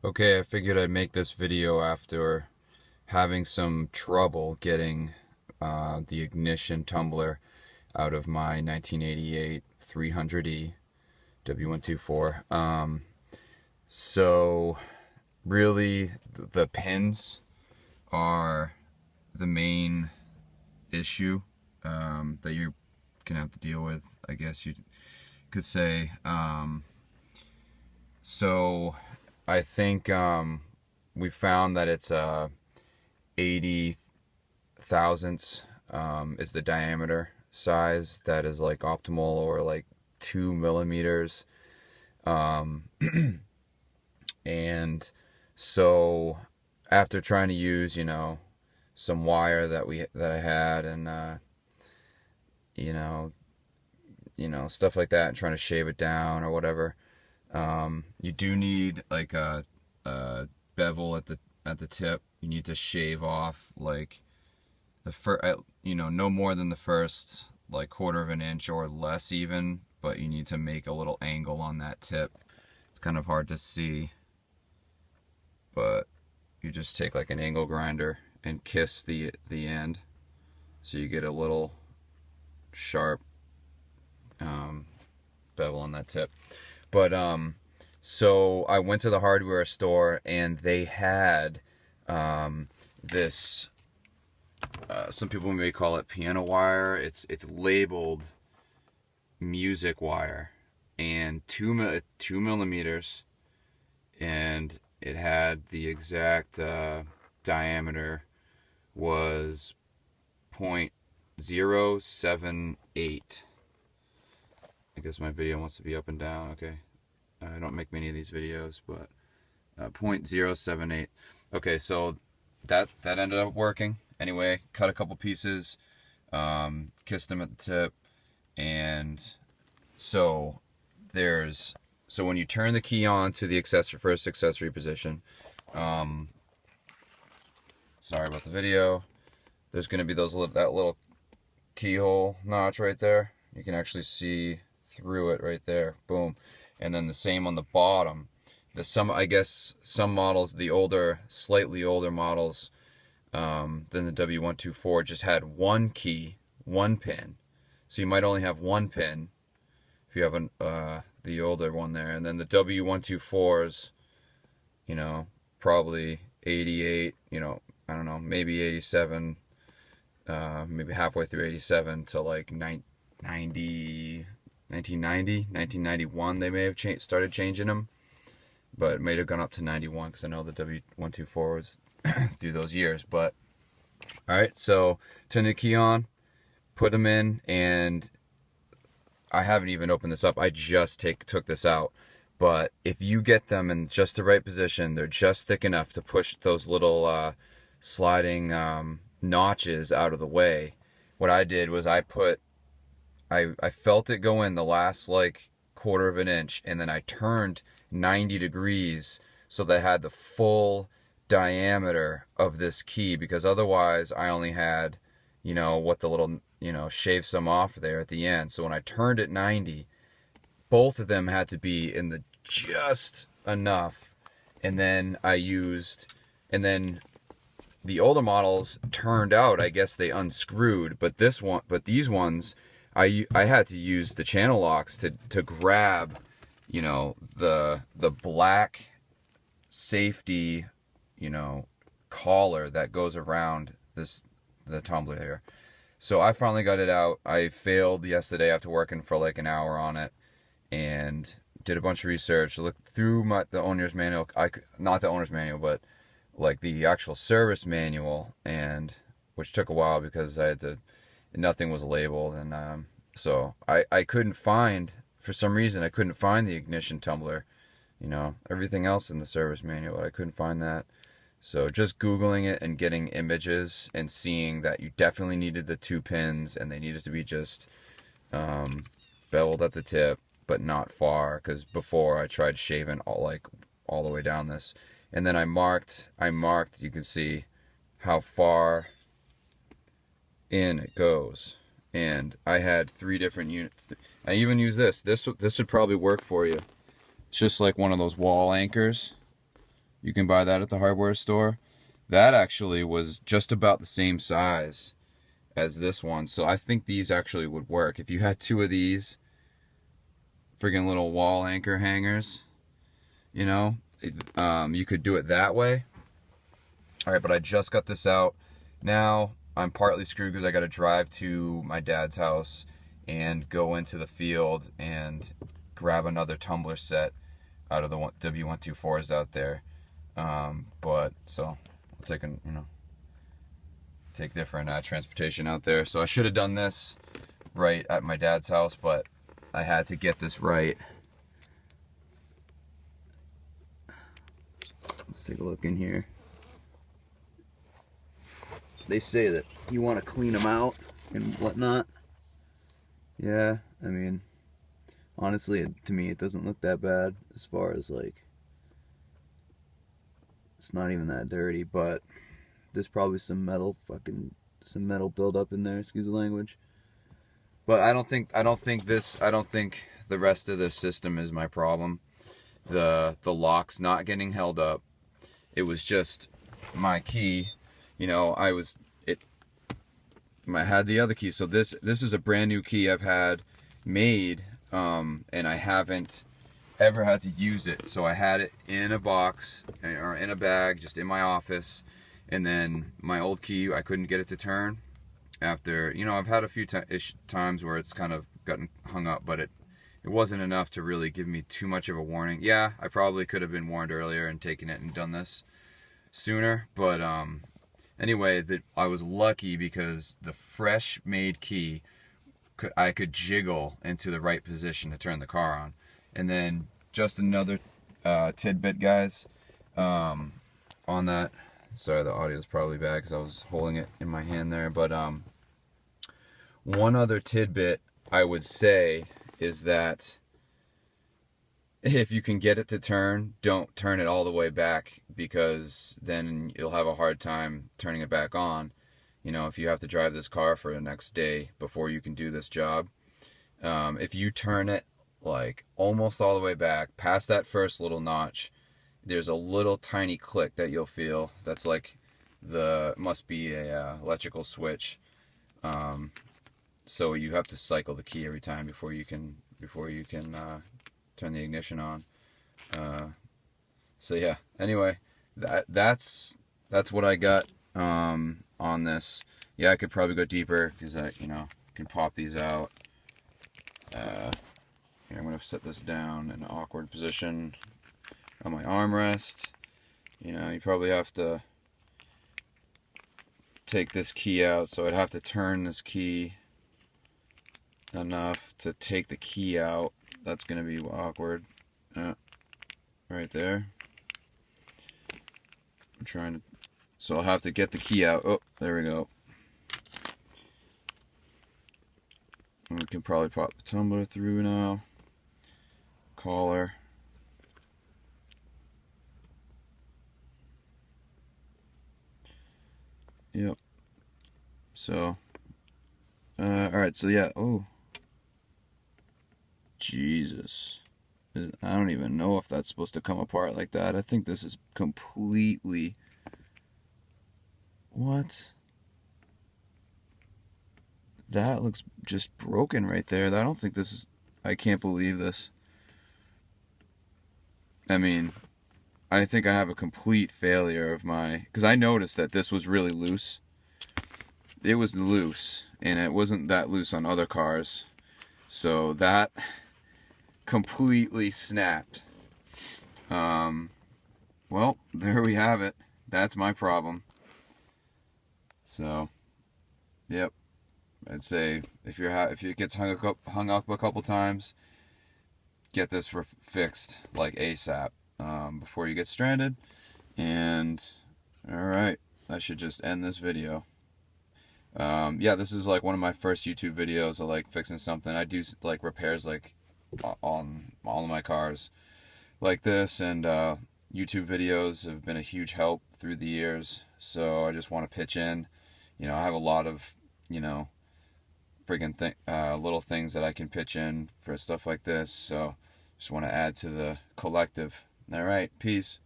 Okay, I figured I'd make this video after having some trouble getting the ignition tumbler out of my 1988 300E w124. So really the pins are the main issue that you're gonna have to deal with, I guess you could say. So I think we found that it's 80 thousandths is the diameter size that is like optimal, or like 2 millimeters. Um, and so after trying to use, some wire that I had, and you know, stuff like that, and trying to shave it down or whatever. You do need like a bevel at the tip. You need to shave off like the first, no more than the first like quarter of an inch or less even, but you need to make a little angle on that tip. It's kind of hard to see, but you just take like an angle grinder and kiss the end, so you get a little sharp bevel on that tip. But so I went to the hardware store, and they had this. Some people may call it piano wire. It's labeled music wire, and 2 millimeters, and it had the exact diameter was 0.078. I guess my video wants to be up and down. Okay, I don't make many of these videos, but 0.078. Okay, so that ended up working. Anyway, cut a couple pieces, kissed them at the tip, and so when you turn the key on to the first accessory position, sorry about the video. There's going to be that little keyhole notch right there. You can actually see through it right there. Boom. And then the same on the bottom. I guess some models, the slightly older models than the w124, just had one key, one pin. So you might only have one pin if you have the older one there. And then the w124s, probably 88, I don't know, maybe 87, maybe halfway through 87 to like 1990, 1991, they may have started changing them, but it may have gone up to 91, because I know the w124 was through those years. But all right, so turn the key on, put them in, and I haven't even opened this up. I just took this out. But if you get them in just the right position, they're just thick enough to push those little sliding notches out of the way. What I did was I felt it go in the last like quarter of an inch, and then I turned 90 degrees so that I had the full diameter of this key, because otherwise I only had, what the little, shave some off there at the end. So when I turned it 90, both of them had to be in the just enough. And then the older models turned out, I guess they unscrewed, but these ones, I had to use the channel locks to grab, the black safety, collar that goes around the tumbler here. So I finally got it out. I failed yesterday after working for like an hour on it, and did a bunch of research, looked through the owner's manual. Not the owner's manual, but like the actual service manual, and which took a while because nothing was labeled, and so I couldn't find, for some reason I couldn't find the ignition tumbler. Everything else in the service manual, I couldn't find that. So just Googling it and getting images and seeing that you definitely needed the two pins, and they needed to be just beveled at the tip, but not far, because before I tried shaving all the way down this. And then I marked, you can see how far in it goes. And I had 3 different units. I even use this. This would probably work for you. It's just like one of those wall anchors. You can buy that at the hardware store. That actually was just about the same size as this one, so I think these actually would work. If you had two of these friggin' little wall anchor hangers, you know, you could do it that way. All right, but I just got this out. Now I'm partly screwed because I got to drive to my dad's house and go into the field and grab another tumbler set out of the w124s out there. But so I'll take take different transportation out there. So I should have done this right at my dad's house, but I had to get this right. Let's take a look in here. They say that you want to clean them out and whatnot. Yeah, I mean, honestly, to me, it doesn't look that bad as far as like, it's not even that dirty, but there's probably some metal buildup in there, excuse the language. But I don't think the rest of this system is my problem. The lock's not getting held up. It was just my key. You know, I had the other key. So this is a brand new key I've had made, and I haven't ever had to use it. So I had it in a box or in a bag, just in my office. And then my old key, I couldn't get it to turn. After, you know, I've had a few times where it's kind of gotten hung up, but it wasn't enough to really give me too much of a warning. Yeah, I probably could have been warned earlier and taken it and done this sooner, but anyway, I was lucky because the fresh made key, I could jiggle into the right position to turn the car on. And then just another tidbit, guys, on that. Sorry, the audio is probably bad because I was holding it in my hand there. But one other tidbit I would say is that if you can get it to turn, don't turn it all the way back, because then you'll have a hard time turning it back on. You know, if you have to drive this car for the next day before you can do this job, if you turn it like almost all the way back, past that first little notch, there's a little tiny click that you'll feel. That's like must be a electrical switch. So you have to cycle the key every time before you can turn the ignition on. So yeah. Anyway, that's what I got on this. Yeah, I could probably go deeper because I can pop these out. Here, I'm gonna set this down in an awkward position on my armrest. You know, you probably have to take this key out, so I'd have to turn this key enough to take the key out. That's gonna be awkward. Right there. I'm trying to, so I'll have to get the key out. Oh, there we go. And we can probably pop the tumbler through now. Collar. Yep. So, alright, so yeah, oh. Jesus. I don't even know if that's supposed to come apart like that. I think this is completely... What? That looks just broken right there. I don't think this is... I can't believe this. I mean, I think I have a complete failure of my... Because I noticed that this was really loose. It was loose, and it wasn't that loose on other cars. So that completely snapped. Well, there we have it. That's my problem. So, yep. I'd say if it gets hung up a couple times, get this fixed like ASAP before you get stranded. And alright, I should just end this video. Yeah, this is like one of my first YouTube videos of like fixing something. I do like repairs like on all of my cars like this, and YouTube videos have been a huge help through the years. So I just want to pitch in. You know, I have a lot of, you know, friggin' little things that I can pitch in for stuff like this. So just want to add to the collective. All right, peace.